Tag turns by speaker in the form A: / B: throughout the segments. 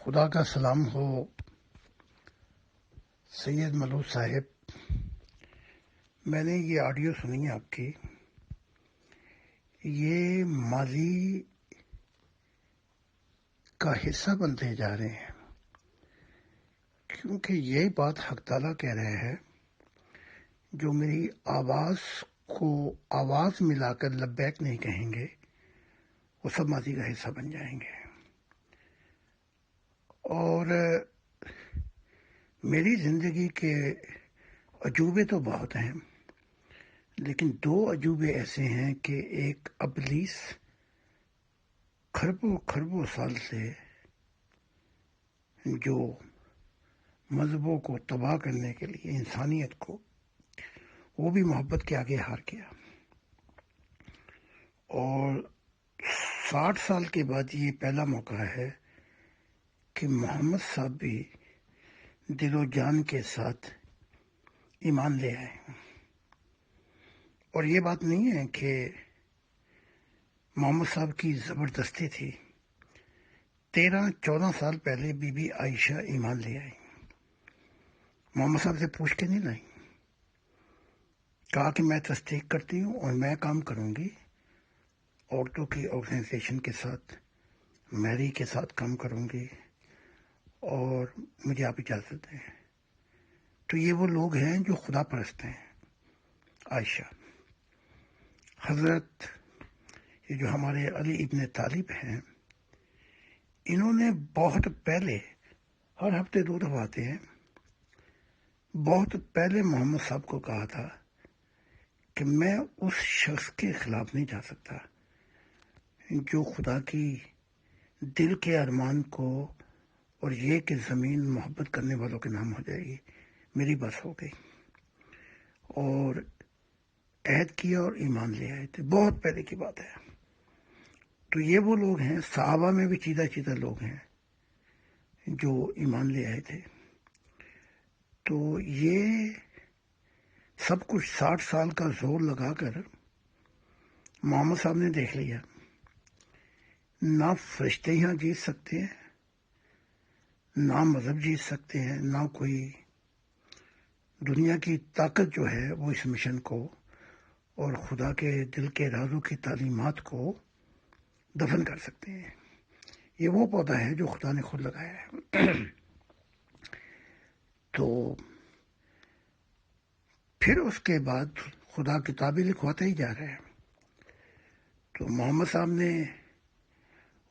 A: خدا کا سلام ہو سید ملوث صاحب. میں نے یہ آڈیو سنی ہے آپ کی. یہ ماضی کا حصہ بنتے جا رہے ہیں، کیونکہ یہ بات حق تعالیٰ کہہ رہے ہیں جو میری آواز کو آواز ملا کر لبیک نہیں کہیں گے وہ سب ماضی کا حصہ بن جائیں گے. اور میری زندگی کے عجوبے تو بہت ہیں، لیکن دو عجوبے ایسے ہیں کہ ایک ابلیس خربوں سال سے جو مذہبوں کو تباہ کرنے کے لیے انسانیت کو، وہ بھی محبت کے آگے ہار گیا. اور 60 سال کے بعد یہ پہلا موقع ہے کہ محمد صاحب بھی دل و جان کے ساتھ ایمان لے آئے. اور یہ بات نہیں ہے کہ محمد صاحب کی زبردستی تھی. 13-14 سال پہلے بی بی عائشہ ایمان لے آئی، محمد صاحب سے پوچھ کے نہیں لائی. کہا کہ میں تصدیق کرتی ہوں اور میں کام کروں گی عورتوں کی آرگنائزیشن کے ساتھ، میری کے ساتھ کام کروں گی اور مجھے آپ اجازت دیں. تو یہ وہ لوگ ہیں جو خدا پرست ہیں. عائشہ حضرت یہ جو ہمارے علی ابن طالب ہیں، انہوں نے بہت پہلے، ہر ہفتے 2 دفعہ آتے ہیں، بہت پہلے محمد صاحب کو کہا تھا کہ میں اس شخص کے خلاف نہیں جا سکتا جو خدا کی دل کے ارمان کو، اور یہ کہ زمین محبت کرنے والوں کے نام ہو جائے گی، میری بس ہو گئی. اور عہد کیا اور ایمان لے آئے تھے، بہت پہلے کی بات ہے. تو یہ وہ لوگ ہیں، صحابہ میں بھی چیدہ لوگ ہیں جو ایمان لے آئے تھے. تو یہ سب کچھ 60 سال کا زور لگا کر محمد صاحب نے دیکھ لیا. نہ فرشتے یہاں جیت سکتے ہیں، نہ مذہب جیت سکتے ہیں، نہ کوئی دنیا کی طاقت جو ہے وہ اس مشن کو اور خدا کے دل کے رازوں کی تعلیمات کو دفن کر سکتے ہیں. یہ وہ پودا ہے جو خدا نے خود لگایا ہے. تو پھر اس کے بعد خدا کتابیں لکھواتا ہی جا رہا ہے. تو محمد صاحب نے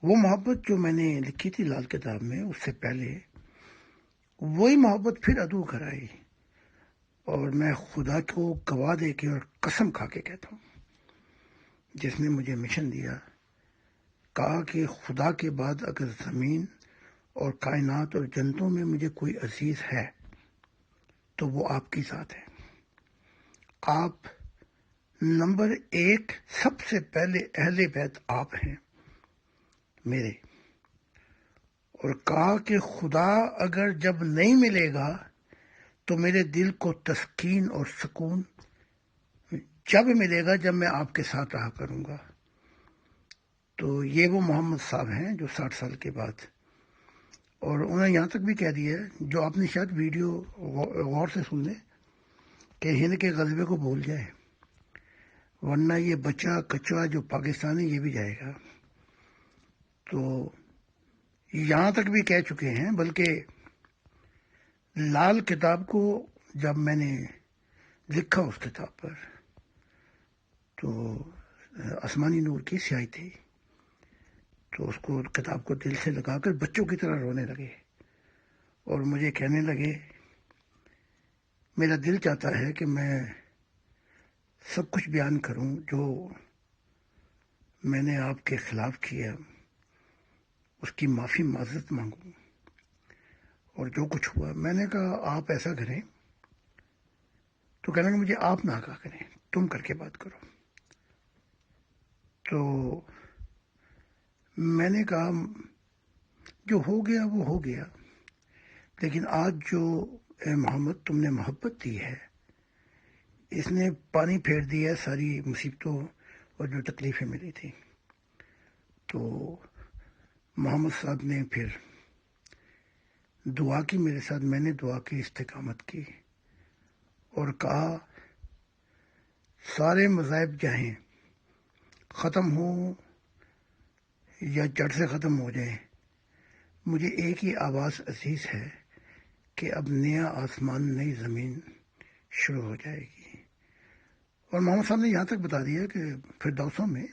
A: وہ محبت جو میں نے لکھی تھی لال کتاب میں، اس سے پہلے وہی محبت پھر ادو کرائی. اور میں خدا کو گواہ دے کے اور قسم کھا کے کہتا ہوں، جس نے مجھے مشن دیا، کہا کہ خدا کے بعد اگر زمین اور کائنات اور جنتوں میں مجھے کوئی عزیز ہے تو وہ آپ کی ذات ہے. آپ نمبر 1، سب سے پہلے اہل بیت آپ ہیں میرے. اور کہا کہ خدا اگر جب نہیں ملے گا تو میرے دل کو تسکین اور سکون جب ملے گا جب میں آپ کے ساتھ رہا کروں گا. تو یہ وہ محمد صاحب ہیں جو 60 سال کے بعد، اور انہوں نے یہاں تک بھی کہہ دیا ہے، جو آپ نے شاید ویڈیو غور سے سن لیں، کہ ہند کے غلبے کو بھول جائے، ورنہ یہ بچہ کچا جو پاکستان ہے یہ بھی جائے گا. تو یہاں تک بھی کہہ چکے ہیں. بلکہ لال کتاب کو جب میں نے لکھا اس کتاب پر، تو آسمانی نور کی سیاہی تھی، تو اس کو کتاب کو دل سے لگا کر بچوں کی طرح رونے لگے اور مجھے کہنے لگے میرا دل چاہتا ہے کہ میں سب کچھ بیان کروں جو میں نے آپ کے خلاف کیا، اس کی معافی معذرت مانگوں، اور جو کچھ ہوا. میں نے کہا آپ ایسا کریں، تو کہنے لگا مجھے آپ نہ کہا کریں، تم کر کے بات کرو. تو میں نے کہا جو ہو گیا وہ ہو گیا، لیکن آج جو اے محمد تم نے محبت دی ہے، اس نے پانی پھیر دیا ہے ساری مصیبتوں اور جو تکلیفیں ملی تھی. تو محمد صاحب نے پھر دعا کی میرے ساتھ، میں نے دعا کی، استقامت کی اور کہا سارے مذاہب چاہیں ختم ہوں یا جڑ سے ختم ہو جائیں، مجھے ایک ہی آواز عزیز ہے کہ اب نیا آسمان نئی زمین شروع ہو جائے گی۔ اور محمد صاحب نے یہاں تک بتا دیا کہ فردوسوں میں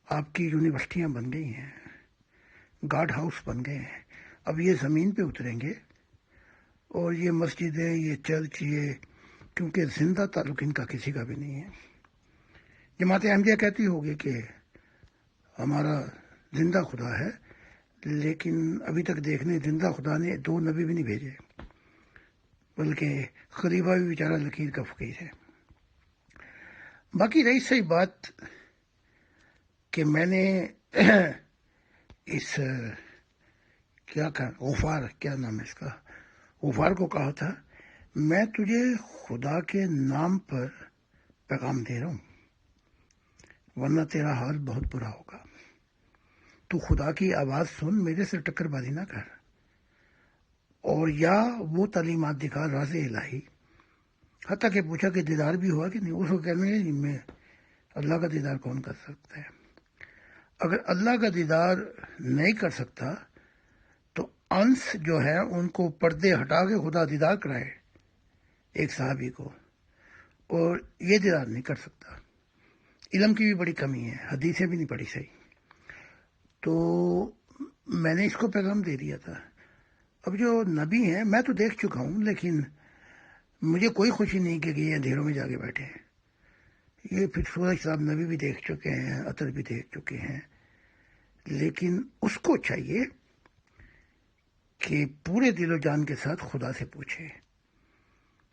A: آپ کی یونیورسٹیاں بن گئی ہیں، گارڈ ہاؤس بن گئے ہیں، اب یہ زمین پہ اتریں گے اور یہ مسجدیں، یہ چرچ، یہ کیونکہ زندہ تعلق ان کا کسی کا بھی نہیں ہے۔ جماعت احمدیہ کہتی ہوگی کہ ہمارا زندہ خدا ہے، لیکن ابھی تک دیکھنے زندہ خدا نے 2 نبی بھی نہیں بھیجے، بلکہ خلیفہ بھی بیچارہ لکیر کا فقیر ہے۔ باقی رہی صحیح بات کہ میں نے اس غفار، کیا نام ہے اس کا، غفار کو کہا تھا میں تجھے خدا کے نام پر پیغام دے رہا ہوں، ورنہ تیرا حال بہت برا ہوگا۔ تو خدا کی آواز سن، میرے سے ٹکر بازی نہ کر، اور یا وہ تعلیمات دکھا راز الہی۔ حتیٰ کہ پوچھا کہ دیدار بھی ہوا کہ نہیں، اس کو کہنے لگے میں اللہ کا دیدار کون کر سکتا ہے؟ اگر اللہ کا دیدار نہیں کر سکتا تو انس جو ہے ان کو پردے ہٹا کے خدا دیدار کرائے ایک صحابی کو، اور یہ دیدار نہیں کر سکتا۔ علم کی بھی بڑی کمی ہے، حدیثیں بھی نہیں پڑھی صحیح۔ تو میں نے اس کو پیغام دے دیا تھا۔ اب جو نبی ہیں میں تو دیکھ چکا ہوں، لیکن مجھے کوئی خوشی نہیں کہ یہ اندھیروں میں جا کے بیٹھے ہیں۔ یہ پھر سورج صاحب نبی بھی دیکھ چکے ہیں، عطر بھی دیکھ چکے ہیں، لیکن اس کو چاہیے کہ پورے دل و جان کے ساتھ خدا سے پوچھے۔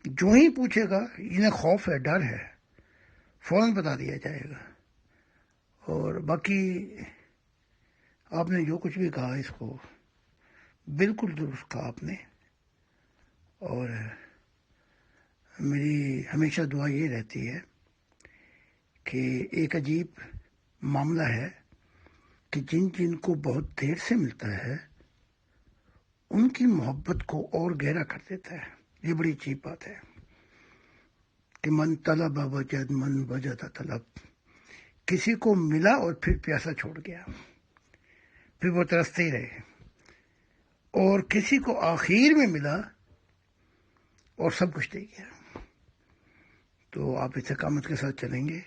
A: جو ہی پوچھے گا، انہیں خوف ہے، ڈر ہے، فوراً بتا دیا جائے گا۔ اور باقی آپ نے جو کچھ بھی کہا اس کو بالکل درست کہا آپ نے، اور میری ہمیشہ دعا یہ رہتی ہے کہ ایک عجیب معاملہ ہے کہ جن جن کو بہت دیر سے ملتا ہے ان کی محبت کو اور گہرا کر دیتا ہے۔ یہ بڑی عجیب بات ہے کہ من طلب وجد، من وجد طلب۔ کسی کو ملا اور پھر پیاسا چھوڑ گیا، پھر وہ ترستے ہی رہے، اور کسی کو آخر میں ملا اور سب کچھ دے گیا۔ تو آپ استقامت کے ساتھ چلیں گے،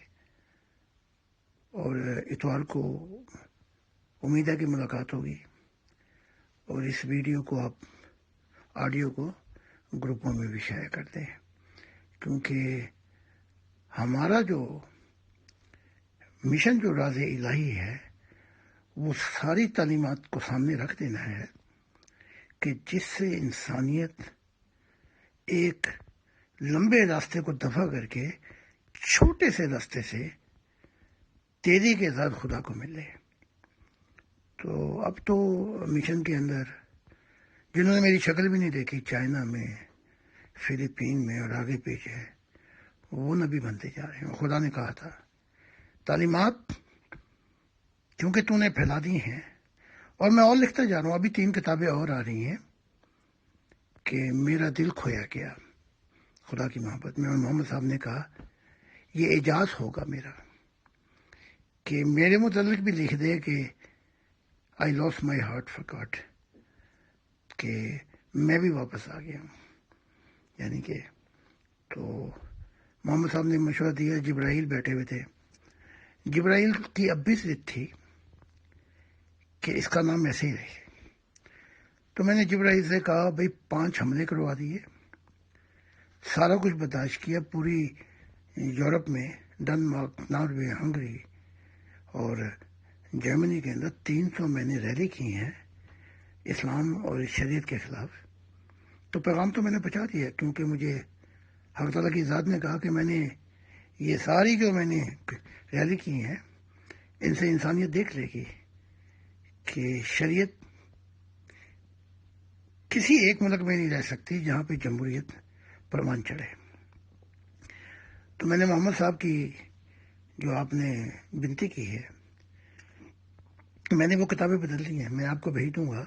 A: اور اتوار کو امید ہے کہ ملاقات ہوگی، اور اس ویڈیو کو آپ آڈیو کو گروپوں میں بھی شیئر کر دیں، کیونکہ ہمارا جو مشن، جو راز الہی ہے، وہ ساری تعلیمات کو سامنے رکھ دینا ہے کہ جس سے انسانیت ایک لمبے راستے کو دفع کر کے چھوٹے سے راستے سے تیزی کے ساتھ خدا کو ملے۔ تو اب تو مشن کے اندر جنہوں نے میری شکل بھی نہیں دیکھی، چائنا میں، فلپین میں اور آگے پیچھے، وہ نبی بنتے جا رہے ہیں۔ خدا نے کہا تھا تعلیمات کیونکہ تو نے پھیلا دی ہیں، اور میں اور لکھتا جا رہا ہوں، ابھی 3 کتابیں اور آ رہی ہیں، کہ میرا دل کھویا گیا خدا کی محبت میں۔ اور محمد صاحب نے کہا یہ اعجاز ہوگا میرا کہ میرے متعلق بھی لکھ دے کہ I lost my heart for God, کہ میں بھی واپس آ گیا ہوں۔ یعنی کہ تو محمد صاحب نے مشورہ دیا، جبرائیل بیٹھے ہوئے تھے، جبرائیل کی اب بھی ضد تھی کہ اس کا نام ایسے ہی رہے۔ تو میں نے جبرائیل سے کہا بھائی 5 حملے کروا دیے، سارا کچھ برداشت کیا، پوری یورپ میں، ڈنمارک، ناروے، ہنگری اور جرمنی کے اندر 300 میں نے ریلی کی ہیں اسلام اور شریعت کے خلاف۔ تو پیغام تو میں نے پہنچا دیا، کیونکہ مجھے حق تعالیٰ کی ذات نے کہا کہ میں نے یہ ساری جو میں نے ریلی کی ہیں، ان سے انسانیت دیکھ لے گی کہ شریعت کسی ایک ملک میں نہیں رہ سکتی جہاں پہ جمہوریت پروان چڑھے۔ تو میں نے محمد صاحب کی جو آپ نے بنتی کی ہے، میں نے وہ کتابیں بدل لی ہیں، میں آپ کو بھیج دوں گا،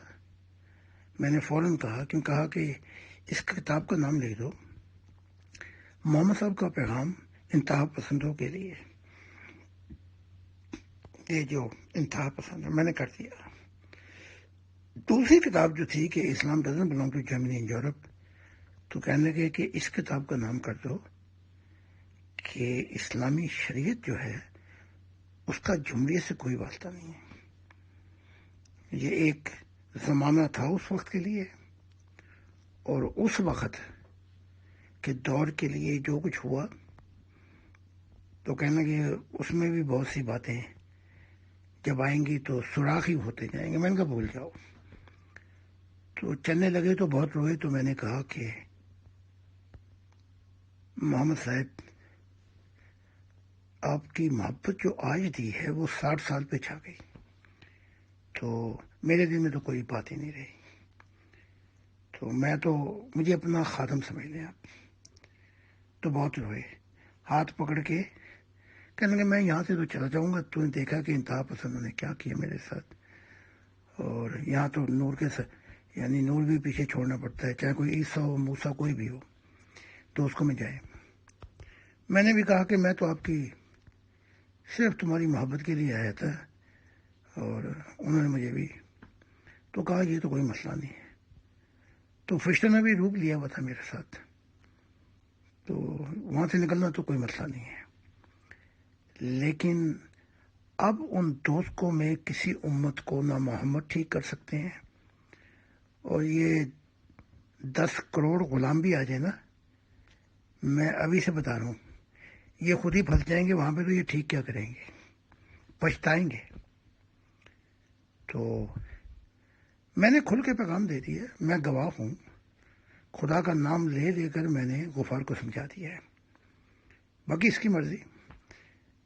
A: میں نے فوراً کہا کہ اس کتاب کا نام لکھ دو محمد صاحب کا پیغام انتہا پسندوں کے لیے. یہ جو انتہا پسند ہے میں نے کر دیا. دوسری کتاب جو تھی کہ اسلام doesn't belong to Germany and Europe, تو کہنے لگے کہ اس کتاب کا نام کر دو کہ اسلامی شریعت جو ہے اس کا جمہوریہ سے کوئی واسطہ نہیں ہے. یہ ایک زمانہ تھا اس وقت کے لیے، اور اس وقت کے دور کے لیے جو کچھ ہوا تو کہنے لگے اس میں بھی بہت سی باتیں جب آئیں گی تو سوراخ ہی ہوتے جائیں گے. میں نے کہا بھول جاؤ. تو چلنے لگے تو بہت روئے. تو میں نے کہا کہ محمد صاحب آپ کی محبت جو آج دی ہے وہ 60 سال پہ چھا گئی، تو میرے دل میں تو کوئی بات ہی نہیں رہی. تو مجھے اپنا خادم سمجھ لیں آپ. تو بہت روئے، ہاتھ پکڑ کے کہنے لگے میں یہاں سے تو چلا جاؤں گا. تو نے دیکھا کہ انتہا پسندوں نے کیا کیا میرے ساتھ، اور یہاں تو نور کے یعنی نور بھی پیچھے چھوڑنا پڑتا ہے، چاہے کوئی عیسیٰ ہو موسیٰ کوئی بھی ہو تو اس کو میں جائے. میں نے بھی کہا کہ میں تو آپ کی صرف تمہاری محبت کے لیے آیا تھا، اور انہوں نے مجھے بھی تو کہا یہ تو کوئی مسئلہ نہیں ہے. تو فرشتہ نے بھی روک لیا ہوا تھا میرے ساتھ، تو وہاں سے نکلنا تو کوئی مسئلہ نہیں ہے. لیکن اب ان دوست کو میں کسی امت کو نہ محمد ٹھیک کر سکتے ہیں، اور یہ 10 کروڑ غلام بھی آ جائے نا، میں ابھی سے بتا رہا ہوں یہ خود ہی پھنس جائیں گے وہاں پہ. تو یہ ٹھیک کیا کریں گے، پچھتائیں گے. تو میں نے کھل کے پیغام دے دیا. میں گواہ ہوں، خدا کا نام لے لے کر میں نے غفار کو سمجھا دیا ہے. باقی اس کی مرضی،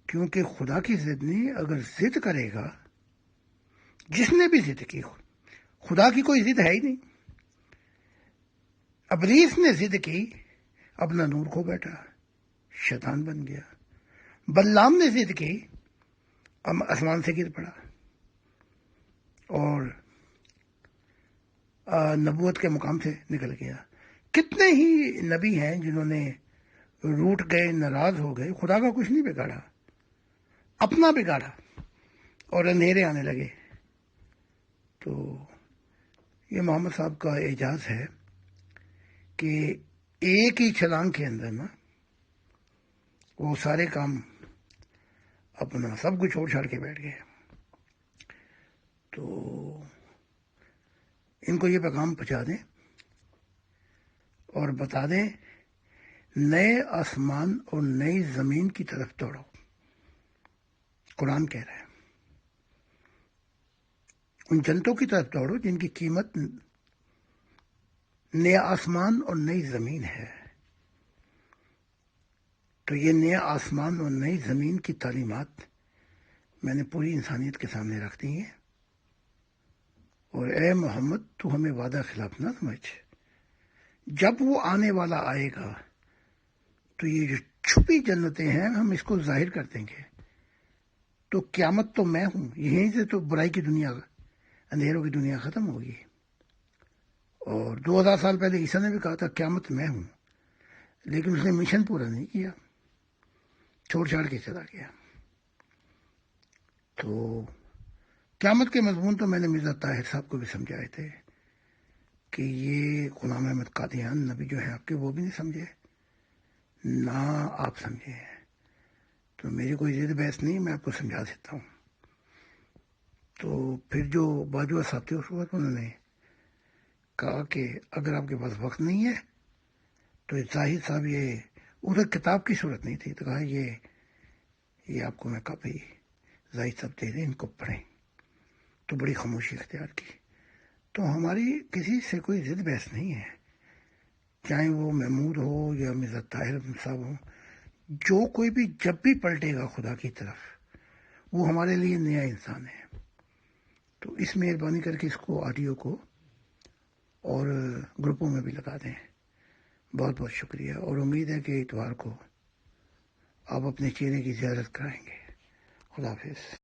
A: کیونکہ خدا کی ضد نہیں. اگر ضد کرے گا، جس نے بھی ضد کی، خدا کی کوئی ضد ہے ہی نہیں. ابلیس نے ضد کی، اپنا نور کھو بیٹھا، شیطان بن گیا. بلعام نے ضد کی، آسمان سے گر پڑا اور نبوت کے مقام سے نکل گیا. کتنے ہی نبی ہیں جنہوں نے روٹ گئے، ناراض ہو گئے، خدا کا کچھ نہیں بگاڑا، اپنا بگاڑا اور اندھیرے آنے لگے. تو یہ محمد صاحب کا اعجاز ہے کہ ایک ہی چھلانگ کے اندر نا وہ سارے کام اپنا سب کچھ چھوڑ چھاڑ کے بیٹھ گئے. تو ان کو یہ پیغام پہنچا دیں اور بتا دیں نئے آسمان اور نئی زمین کی طرف دوڑو. قرآن کہہ رہا ہے ان جنتوں کی طرف دوڑو جن کی قیمت نیا آسمان اور نئی زمین ہے. تو یہ نیا آسمان اور نئی زمین کی تعلیمات میں نے پوری انسانیت کے سامنے رکھ دی ہیں. اور اے محمد تو ہمیں وعدہ خلاف نہ سمجھ. جب وہ آنے والا آئے گا تو یہ جو چھپی جنتیں ہیں ہم اس کو ظاہر کر دیں گے. تو قیامت تو میں ہوں، یہیں سے تو برائی کی دنیا، اندھیروں کی دنیا ختم ہوگی. اور 2000 سال پہلے عیسیٰ نے بھی کہا تھا قیامت میں ہوں، لیکن اس نے مشن پورا نہیں کیا، چھوڑ چھاڑ کے چلا گیا. تو قیامت کے مضمون تو میں نے مرزا طاہر صاحب کو بھی سمجھائے تھے کہ یہ غلام احمد قادیان نبی جو ہے آپ کے وہ بھی نہیں سمجھے، نہ آپ سمجھے. تو میری کوئی ضد بحث نہیں، میں آپ کو سمجھا دیتا ہوں. تو پھر جو باجوہ صاحب تھے اس وقت انہوں نے کہا کہ اگر آپ کے پاس وقت نہیں ہے تو زاہد صاحب یہ ادھر کتاب کی صورت نہیں تھی، تو کہا یہ آپ کو میں کاپی زاہد صاحب دے دیں، ان کو پڑھیں. تو بڑی خاموشی اختیار کی. تو ہماری کسی سے کوئی ضد بحث نہیں ہے، چاہے وہ محمود ہو یا مرزا طاہر صاحب ہو. جو کوئی بھی جب بھی پلٹے گا خدا کی طرف وہ ہمارے لیے نیا انسان ہے. تو اس مہربانی کر کے اس کو آڈیو کو اور گروپوں میں بھی لگا دیں. بہت بہت شکریہ، اور امید ہے کہ اتوار کو آپ اپنے چہرے کی زیارت کرائیں گے. خدا حافظ.